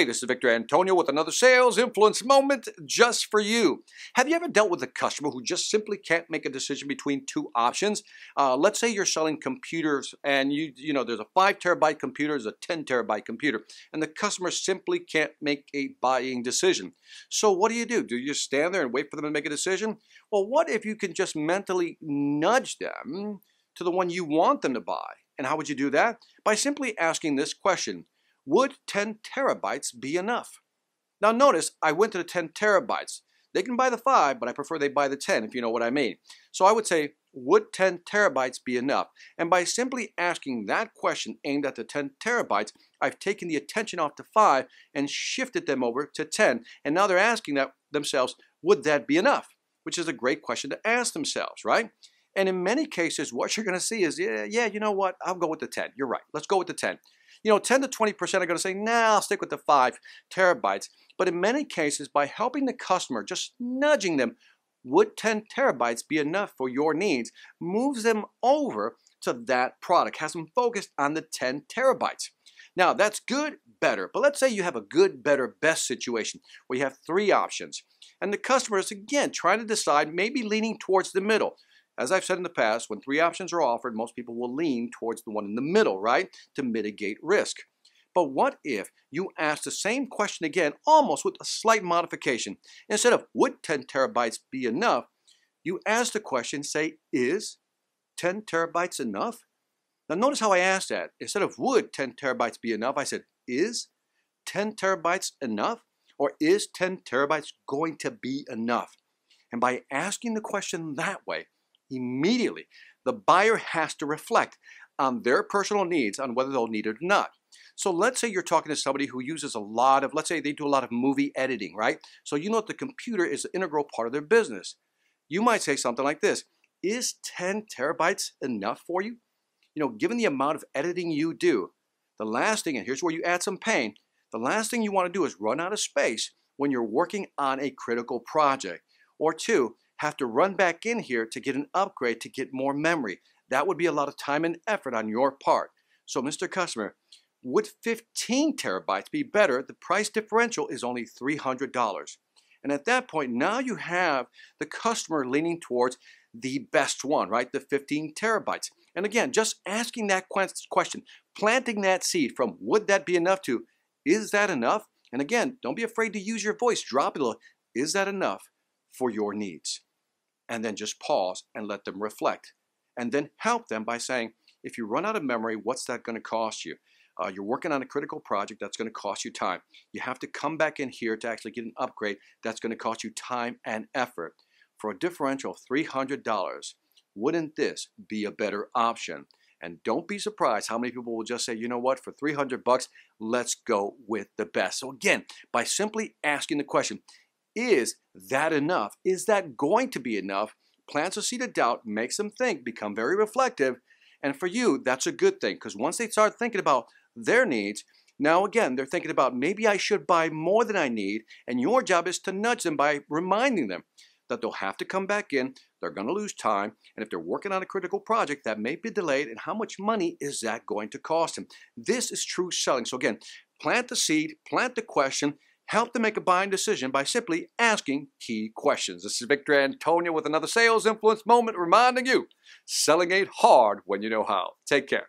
Hey, this is Victor Antonio with another sales influence moment just for you. Have you ever dealt with a customer who just simply can't make a decision between two options? Let's say you're selling computers and you know there's a 5 terabyte computer, there's a 10 terabyte computer, and the customer simply can't make a buying decision. So what do? Do you just stand there and wait for them to make a decision? Well, what if you can just mentally nudge them to the one you want them to buy? And how would you do that? By simply asking this question: would 10 terabytes be enough? Now notice I went to the 10 terabytes. They can buy the 5, but I prefer they buy the 10, if you know what I mean. So I would say, would 10 terabytes be enough? And by simply asking that question aimed at the 10 terabytes, I've taken the attention off the 5 and shifted them over to 10. And now they're asking themselves, would that be enough? Which is a great question to ask themselves, right? And in many cases, what you're going to see is, yeah, you know what? I'll go with the 10. You're right. Let's go with the 10. 10 to 20% are going to say, nah, I'll stick with the 5 terabytes. But in many cases, by helping the customer, just nudging them, would 10 terabytes be enough for your needs, moves them over to that product, has them focused on the 10 terabytes. Now, that's good, better. But let's say you have a good, better, best situation where you have 3 options. And the customer is, again, trying to decide, maybe leaning towards the middle. As I've said in the past, when 3 options are offered, most people will lean towards the one in the middle, right, to mitigate risk. But what if you ask the same question again, almost with a slight modification? Instead of would 10 terabytes be enough, you ask the question, say, is 10 terabytes enough? Now notice how I asked that. Instead of would 10 terabytes be enough, I said, is 10 terabytes enough? Or is 10 terabytes going to be enough? And by asking the question that way, immediately, the buyer has to reflect on their personal needs, on whether they'll need it or not. So let's say you're talking to somebody who uses a lot of, let's say they do a lot of movie editing, right? So you know that the computer is an integral part of their business. You might say something like this: is 10 terabytes enough for you? Given the amount of editing you do, the last thing, and here's where you add some pain, the last thing you want to do is run out of space when you're working on a critical project. Or 2, have to run back in here to get an upgrade to get more memory. That would be a lot of time and effort on your part. So Mr. Customer, would 15 terabytes be better? The price differential is only $300. And at that point, now you have the customer leaning towards the best one, right? The 15 terabytes. And again, just asking that question, planting that seed from would that be enough to is that enough? And again, don't be afraid to use your voice. Drop it a little. Is that enough for your needs? And then just pause and let them reflect. And then help them by saying, if you run out of memory, what's that going to cost you? You're working on a critical project, that's going to cost you time. You have to come back in here to actually get an upgrade, that's going to cost you time and effort. For a differential of $300, wouldn't this be a better option? And don't be surprised how many people will just say, you know what, for $300, let's go with the best. So again, by simply asking the question, is that enough? Is that going to be enough? Plants a seed of doubt, makes them think, become very reflective. And for you, that's a good thing, because once they start thinking about their needs, now again, they're thinking about maybe I should buy more than I need. And your job is to nudge them by reminding them that they'll have to come back in, they're going to lose time, and if they're working on a critical project, that may be delayed, and how much money is that going to cost them? This is true selling. So again, plant the seed, plant the question, help them make a buying decision by simply asking key questions. This is Victor Antonio with another sales influence moment reminding you, selling ain't hard when you know how. Take care.